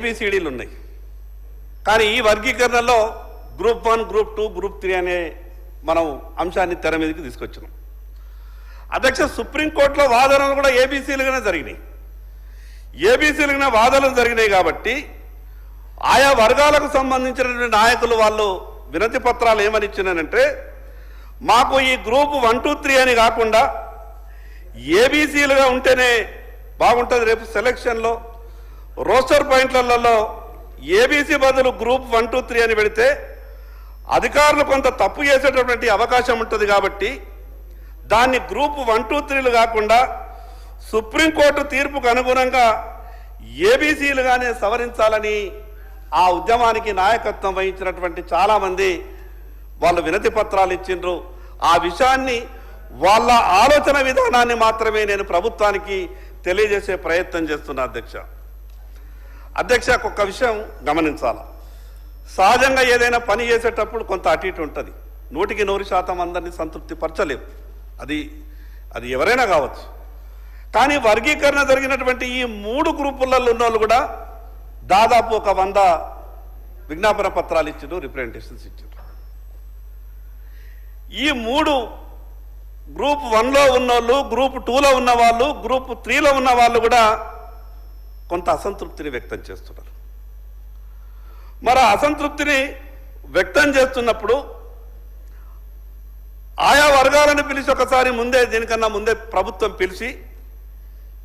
ఏబిసిడీలు ఉన్నాయి. కానీ ఈ వర్గీకరణలో గ్రూప్ 1, గ్రూప్ 2, గ్రూప్ 3 అనే మనం అంశాన్ని తెర మీదకి తీసుకొచ్చినాం. అధ్యక్ష, సుప్రీంకోర్టులో వాదనలు కూడా ఏబీసీలుగానే జరిగినాయి. ఏబీసీలుగానే వాదనలు జరిగినాయి కాబట్టి ఆయా వర్గాలకు సంబంధించినటువంటి నాయకులు వాళ్ళు వినతి పత్రాలు ఏమని ఇచ్చినారంటే, మాకు ఈ గ్రూప్ 1, 2, 3 అని కాకుండా ఏబీసీలుగా ఉంటేనే బాగుంటుంది. రేపు సెలక్షన్లో రోస్టర్ పాయింట్లలో ఏబీసీ బదులు గ్రూప్ 1, 2, 3 అని పెడితే అధికారులు కొంత తప్పు చేసేటటువంటి అవకాశం ఉంటుంది. కాబట్టి దాన్ని గ్రూప్ 1, 2, 3లు కాకుండా సుప్రీంకోర్టు తీర్పుకు అనుగుణంగా ఏబీసీలుగానే సవరించాలని ఆ ఉద్యమానికి నాయకత్వం వహించినటువంటి చాలామంది వాళ్ళు వినతి పత్రాలు ఇచ్చిండ్రు. ఆ విషయాన్ని వాళ్ళ ఆలోచన విధానాన్ని మాత్రమే నేను ప్రభుత్వానికి తెలియజేసే ప్రయత్నం చేస్తున్నా. అధ్యక్ష, ఒక్క విషయం గమనించాలి. సహజంగా ఏదైనా పని చేసేటప్పుడు కొంత అటు ఇటు ఉంటుంది. 100% అందరినీ సంతృప్తి పరచలేవు. అది ఎవరైనా కావచ్చు. కానీ వర్గీకరణ జరిగినటువంటి ఈ 3 గ్రూపులలో ఉన్న వాళ్ళు కూడా దాదాపు ఒక 100 విజ్ఞాపన పత్రాలు ఇచ్చారు, రిప్రజెంటేషన్స్ ఇచ్చారు. ఈ 3 గ్రూప్ 1లో ఉన్నోళ్ళు, గ్రూప్ 2లో ఉన్న వాళ్ళు, గ్రూప్ 3లో ఉన్న వాళ్ళు కూడా కొంత అసంతృప్తిని వ్యక్తం చేస్తున్నారు. మరి అసంతృప్తిని వ్యక్తం చేస్తున్నప్పుడు ఆయా వర్గాలను పిలిచి ఒకసారి దీనికన్నా ముందే ప్రభుత్వం పిలిచి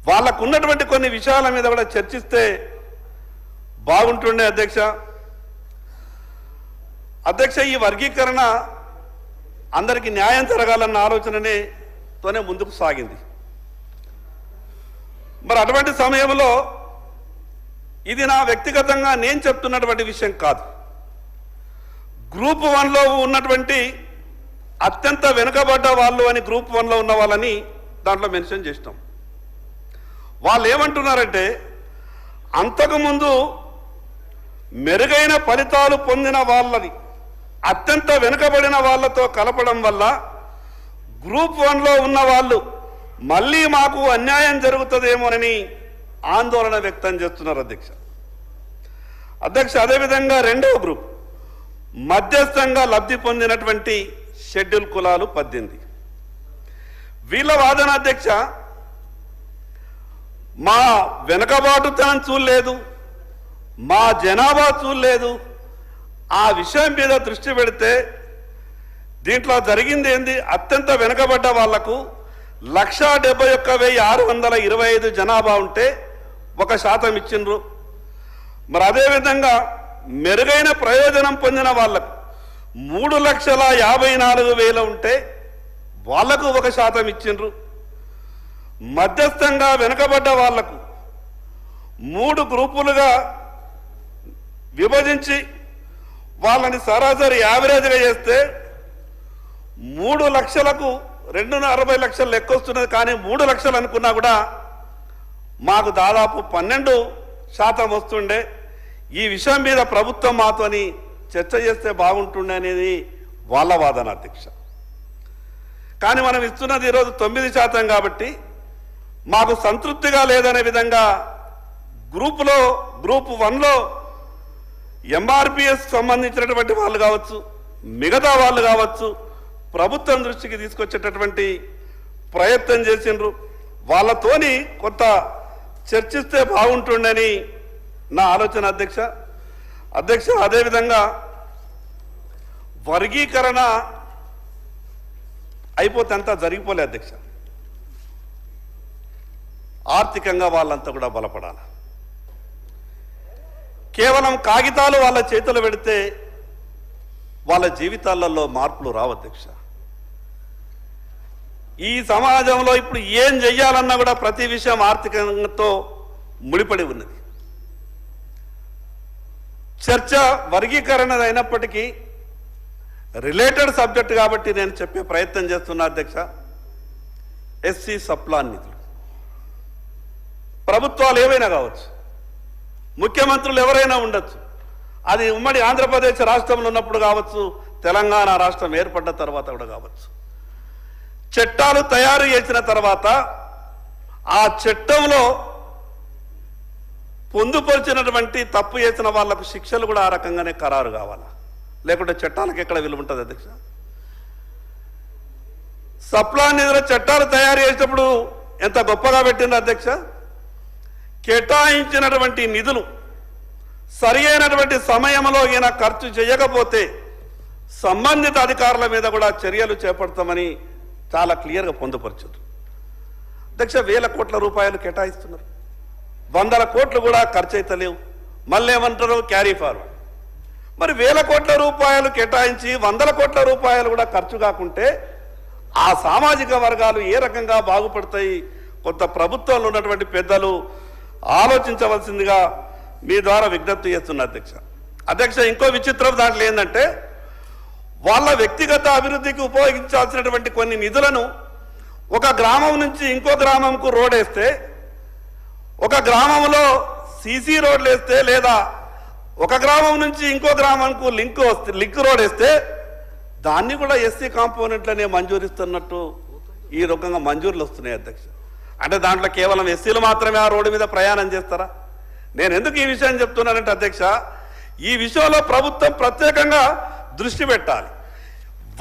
వాళ్ళకు ఉన్నటువంటి కొన్ని విషయాల మీద కూడా చర్చిస్తే బాగుంటుండే. అధ్యక్ష, ఈ వర్గీకరణ అందరికీ న్యాయం జరగాలన్న ఆలోచనతోనే ముందుకు సాగింది. మరి అటువంటి సమయంలో ఇది నా వ్యక్తిగతంగా నేను చెప్తున్నటువంటి విషయం కాదు. గ్రూప్ 1లో ఉన్నటువంటి అత్యంత వెనుకబడ్డ వాళ్ళు అని గ్రూప్ 1లో ఉన్న వాళ్ళని దాంట్లో మెన్షన్ చేసినాం. వాళ్ళు ఏమంటున్నారంటే, అంతకుముందు మెరుగైన ఫలితాలు పొందిన వాళ్ళని అత్యంత వెనుకబడిన వాళ్ళతో కలపడం వల్ల గ్రూప్ 1లో ఉన్న వాళ్ళు మళ్ళీ మాకు అన్యాయం జరుగుతుందేమోనని ఆందోళన వ్యక్తం చేస్తున్నారు. అధ్యక్ష, అదేవిధంగా 2వ గ్రూప్ మధ్యస్థంగా లబ్ధి పొందినటువంటి షెడ్యూల్ కులాలు 18. వీళ్ళ వాదన అధ్యక్ష, మా వెనుకబాటుతనం చూడలేదు, మా జనాభా చూడలేదు, ఆ విషయం మీద దృష్టి పెడితే దీంట్లో జరిగింది ఏంది, అత్యంత వెనుకబడ్డ వాళ్లకు 171,625 జనాభా ఉంటే 1% ఇచ్చిండ్రు. మరి అదేవిధంగా మెరుగైన ప్రయోజనం పొందిన వాళ్లకు 3,54,000 ఉంటే వాళ్లకు 1% ఇచ్చిండ్రు. మధ్యస్థంగా వెనుకబడ్డ వాళ్లకు 3 గ్రూపులుగా విభజించి వాళ్ళని సరాసరి యావరేజ్గా చేస్తే 3 లక్షలకు 260 లక్షలు లెక్క వస్తున్నది. కానీ 3 లక్షలు అనుకున్నా కూడా మాకు దాదాపు 12% వస్తుండే. ఈ విషయం మీద ప్రభుత్వం మాతోని చర్చ చేస్తే బాగుంటుండే అనేది వాళ్ళ వాదన. కానీ మనం ఇస్తున్నది ఈరోజు 9% కాబట్టి మాకు సంతృప్తిగా లేదనే విధంగా గ్రూప్ 1లో ఎంఆర్పిఎస్ సంబంధించినటువంటి వాళ్ళు కావచ్చు, మిగతా వాళ్ళు కావచ్చు, ప్రభుత్వం దృష్టికి తీసుకొచ్చేటటువంటి ప్రయత్నం చేసిండ్రు. వాళ్ళతోని కొంత చర్చిస్తే బాగుంటుండని నా ఆలోచన. అధ్యక్ష, అదేవిధంగా వర్గీకరణ అయిపోతే అంతా జరిగిపోలే అధ్యక్ష. ఆర్థికంగా వాళ్ళంతా కూడా బలపడాలి. కేవలం కాగితాలు వాళ్ళ చేతులు పెడితే వాళ్ళ జీవితాలలో మార్పులు రావు అధ్యక్ష. ఈ సమాజంలో ఇప్పుడు ఏం చెయ్యాలన్నా కూడా ప్రతి విషయం ఆర్థికంతో ముడిపడి ఉన్నది. చర్చ వర్గీకరణ అయినప్పటికీ రిలేటెడ్ సబ్జెక్ట్ కాబట్టి నేను చెప్పే ప్రయత్నం చేస్తున్నా అధ్యక్ష. ఎస్సీ సప్లాన్ నిధులు ప్రభుత్వాలు ఏవైనా కావచ్చు, ముఖ్యమంత్రులు ఎవరైనా ఉండొచ్చు, అది ఉమ్మడి ఆంధ్రప్రదేశ్ రాష్ట్రంలో ఉన్నప్పుడు కావచ్చు, తెలంగాణ రాష్ట్రం ఏర్పడ్డ తర్వాత కూడా కావచ్చు, చట్టాలు తయారు చేసిన తర్వాత ఆ చట్టంలో పొందుపరిచినటువంటి తప్పు చేసిన వాళ్లకు శిక్షలు కూడా ఆ రకంగానే ఖరారు కావాలా, లేకుంటే చట్టాలకు ఎక్కడ విలువ ఉంటుంది అధ్యక్ష? సప్లా నిధుల చట్టాలు తయారు చేసేటప్పుడు ఎంత గొప్పగా పెట్టింది అధ్యక్ష. కేటాయించినటువంటి నిధులు సరి అయినటువంటి సమయంలో ఈయన ఖర్చు చేయకపోతే సంబంధిత అధికారుల మీద కూడా చర్యలు చేపడతామని చాలా క్లియర్గా పొందుపరిచారు అధ్యక్ష. వేల కోట్ల రూపాయలు కేటాయిస్తున్నారు, వందల కోట్లు కూడా ఖర్చు అయితలేవు. మళ్ళీ ఏమంటారు? Carry forward. మరి వేల కోట్ల రూపాయలు కేటాయించి వందల కోట్ల రూపాయలు కూడా ఖర్చు కాకుంటే ఆ సామాజిక వర్గాలు ఏ రకంగా బాగుపడతాయి? కొంత ప్రభుత్వంలో ఉన్నటువంటి పెద్దలు ఆలోచించవలసిందిగా మీ ద్వారా విజ్ఞప్తి చేస్తున్నా అధ్యక్ష. ఇంకో విచిత్రం దాంట్లో ఏంటంటే, వాళ్ళ వ్యక్తిగత అభివృద్ధికి ఉపయోగించాల్సినటువంటి కొన్ని నిధులను ఒక గ్రామం నుంచి ఇంకో గ్రామంకు రోడ్ వేస్తే, ఒక గ్రామంలో సీసీ రోడ్లు వేస్తే, లేదా ఒక గ్రామం నుంచి ఇంకో గ్రామంకు లింక్ రోడ్ వేస్తే దాన్ని కూడా ఎస్సీ కాంపోనెంట్లనే మంజూరిస్తున్నట్టు ఈ రకంగా మంజూరులు వస్తున్నాయి అధ్యక్ష. అంటే దాంట్లో కేవలం ఎస్సీలు మాత్రమే ఆ రోడ్డు మీద ప్రయాణం చేస్తారా? నేను ఎందుకు ఈ విషయం చెప్తున్నానంటే అధ్యక్ష, ఈ విషయంలో ప్రభుత్వం ప్రత్యేకంగా దృష్టి పెట్టాలి.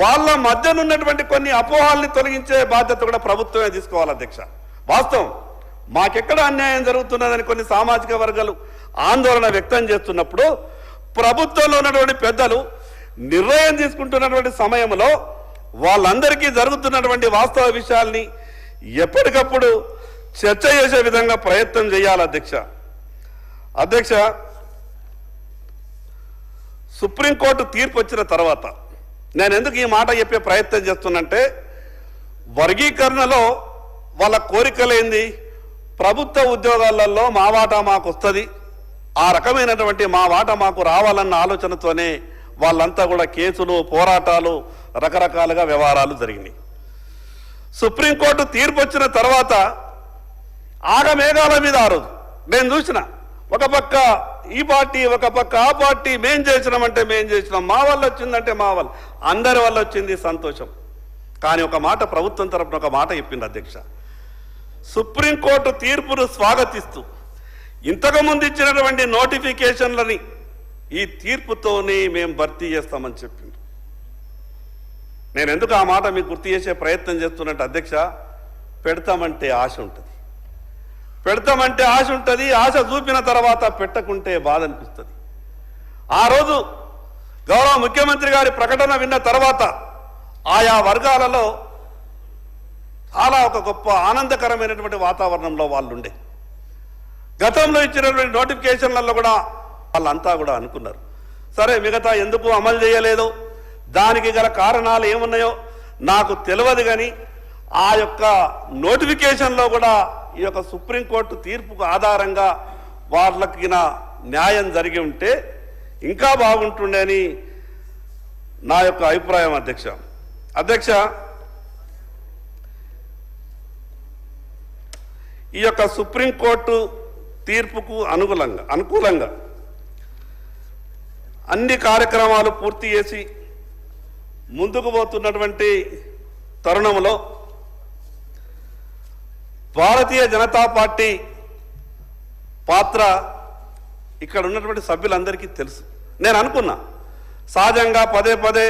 వాళ్ళ మధ్యన ఉన్నటువంటి కొన్ని అపోహాల్ని తొలగించే బాధ్యత కూడా ప్రభుత్వమే తీసుకోవాలి అధ్యక్ష. వాస్తవం, మాకెక్కడ అన్యాయం జరుగుతున్నదని కొన్ని సామాజిక వర్గాలు ఆందోళన వ్యక్తం చేస్తున్నప్పుడు ప్రభుత్వంలో ఉన్నటువంటి పెద్దలు నిర్ణయం తీసుకుంటున్నటువంటి సమయంలో వాళ్ళందరికీ జరుగుతున్నటువంటి వాస్తవ విషయాల్ని ఎప్పటికప్పుడు చర్చ చేసే విధంగా ప్రయత్నం చేయాలి అధ్యక్ష. సుప్రీంకోర్టు తీర్పు వచ్చిన తర్వాత నేను ఎందుకు ఈ మాట చెప్పే ప్రయత్నం చేస్తున్నంటే, వర్గీకరణలో వాళ్ళ కోరికలేంది? ప్రభుత్వ ఉద్యోగాలలో మా వాటా మాకు వస్తుంది, ఆ రకమైనటువంటి మా వాటా మాకు రావాలన్న ఆలోచనతోనే వాళ్ళంతా కూడా కేసులు, పోరాటాలు, రకరకాలుగా వ్యవహారాలు జరిగినాయి. సుప్రీంకోర్టు తీర్పు వచ్చిన తర్వాత ఆగమేఘాల మీద ఆ రోజు నేను చూసిన, ఒక పక్క ఈ పార్టీ, ఒక పక్క ఆ పార్టీ, మేం చేసినామంటే మేం చేసినాం, మా వల్ల వచ్చిందంటే మా వల్ల, అందరి వల్ల వచ్చింది, సంతోషం. కానీ ఒక మాట ప్రభుత్వం తరపున ఒక మాట చెప్పింది అధ్యక్ష. సుప్రీంకోర్టు తీర్పును స్వాగతిస్తూ ఇంతకుముందు ఇచ్చినటువంటి నోటిఫికేషన్లని ఈ తీర్పుతోనే మేము భర్తీ చేస్తామని చెప్పింది. నేను ఎందుకు ఆ మాట మీకు గుర్తు చేసే ప్రయత్నం చేస్తున్నట్టు అధ్యక్ష, పెడతామంటే ఆశ ఉంటుంది, పెడతామంటే ఆశ ఉంటుంది, ఆశ చూపిన తర్వాత పెట్టకుంటే బాధ అనిపిస్తుంది. ఆ రోజు గౌరవ ముఖ్యమంత్రి గారి ప్రకటన విన్న తర్వాత ఆయా వర్గాలలో చాలా ఒక గొప్ప ఆనందకరమైనటువంటి వాతావరణంలో వాళ్ళు ఉండే. గతంలో ఇచ్చినటువంటి నోటిఫికేషన్లలో కూడా వాళ్ళంతా కూడా అనుకున్నారు, సరే మిగతా ఎందుకు అమలు చేయలేదో దానికి గల కారణాలు ఏమున్నాయో నాకు తెలియదు, కానీ ఆ యొక్క నోటిఫికేషన్లో కూడా ఈ యొక్క సుప్రీంకోర్టు తీర్పుకు ఆధారంగా వాళ్ళకి న్యాయం జరిగి ఉంటే ఇంకా బాగుంటుండే అని నా యొక్క అభిప్రాయం అధ్యక్ష. ఈ యొక్క సుప్రీంకోర్టు తీర్పుకు అనుకూలంగా అన్ని కార్యక్రమాలు పూర్తి చేసి ముందుకు పోతున్నటువంటి తరుణంలో భారతీయ జనతా పార్టీ పాత్ర ఇక్కడ ఉన్నటువంటి సభ్యులందరికీ తెలుసు. నేను అనుకున్నా, సహజంగా పదే పదే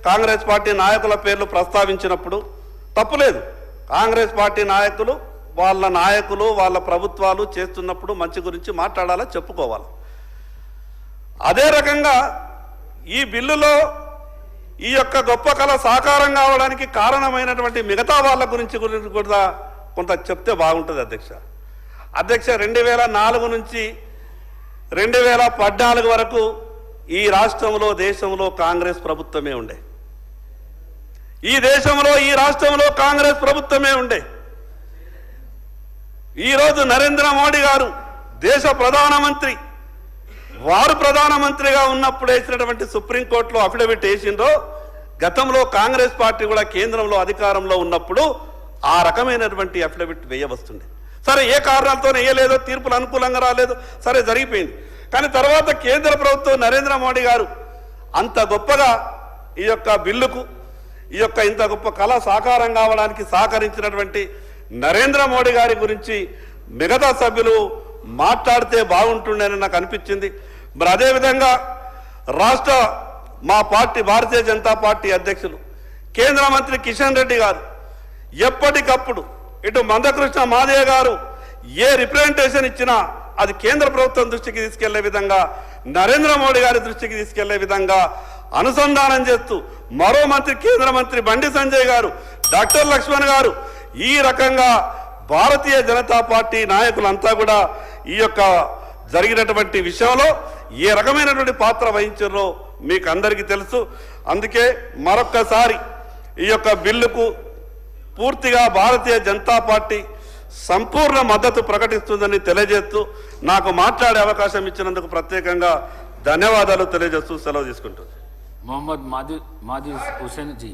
కాంగ్రెస్ పార్టీ నాయకుల పేర్లు ప్రస్తావించినప్పుడు తప్పులేదు. కాంగ్రెస్ పార్టీ నాయకులు వాళ్ళ ప్రభుత్వాలు చేస్తున్నప్పుడు మంచి గురించి మాట్లాడాలా, చెప్పుకోవాలి. అదే రకంగా ఈ బిల్లులో ఈ యొక్క గొప్ప కళ సాకారం కావడానికి కారణమైనటువంటి మిగతా వాళ్ళ గురించి కూడా కొంత చెప్తే బాగుంటుంది అధ్యక్ష. 2004 నుంచి 2014 వరకు ఈ రాష్ట్రంలో, దేశంలో కాంగ్రెస్ ప్రభుత్వమే ఉండే. ఈ దేశంలో, ఈ రాష్ట్రంలో కాంగ్రెస్ ప్రభుత్వమే ఉండే. ఈరోజు నరేంద్ర మోడీ గారు దేశ ప్రధానమంత్రి, వారు ప్రధానమంత్రిగా ఉన్నప్పుడు వేసినటువంటి సుప్రీంకోర్టులో అఫిడవిట్ వేసిందో, గతంలో కాంగ్రెస్ పార్టీ కూడా కేంద్రంలో అధికారంలో ఉన్నప్పుడు ఆ రకమైనటువంటి అఫిడవిట్ వేయవస్తుంది. సరే, ఏ కారణాలతో వేయలేదో, తీర్పులు అనుకూలంగా రాలేదు, సరే జరిగిపోయింది. కానీ తర్వాత కేంద్ర ప్రభుత్వం నరేంద్ర మోడీ గారు అంత గొప్పగా ఈ యొక్క బిల్లుకు, ఈ యొక్క ఇంత గొప్ప కళ సాకారం కావడానికి సహకరించినటువంటి నరేంద్ర మోడీ గారి గురించి మిగతా సభ్యులు మాట్లాడితే బాగుంటుండేని నాకు అనిపించింది. మరి అదేవిధంగా రాష్ట్ర మా పార్టీ భారతీయ జనతా పార్టీ అధ్యక్షులు కేంద్ర మంత్రి కిషన్ రెడ్డి గారు ఎప్పటికప్పుడు ఇటు మందకృష్ణ మాదయ్య గారు ఏ రిప్రజెంటేషన్ ఇచ్చినా అది కేంద్ర ప్రభుత్వం దృష్టికి తీసుకెళ్లే విధంగా, నరేంద్ర మోడీ గారి దృష్టికి తీసుకెళ్లే విధంగా అనుసంధానం చేస్తూ మరో మంత్రి కేంద్ర మంత్రి బండి సంజయ్ గారు, డాక్టర్ లక్ష్మణ్ గారు ఈ రకంగా భారతీయ జనతా పార్టీ నాయకులంతా కూడా ఈ యొక్క జరిగినటువంటి విషయంలో ఏ రకమైనటువంటి పాత్ర వహించారో మీకు అందరికీ తెలుసు. అందుకే మరొక్కసారి ఈ యొక్క బిల్లుకు పూర్తిగా భారతీయ జనతా పార్టీ సంపూర్ణ మద్దతు ప్రకటిస్తుందని తెలియజేస్తూ నాకు మాట్లాడే అవకాశం ఇచ్చినందుకు ప్రత్యేకంగా ధన్యవాదాలు తెలియజేస్తూ సెలవు తీసుకుంటుంది. मोहम्मद मादी हुसैन जी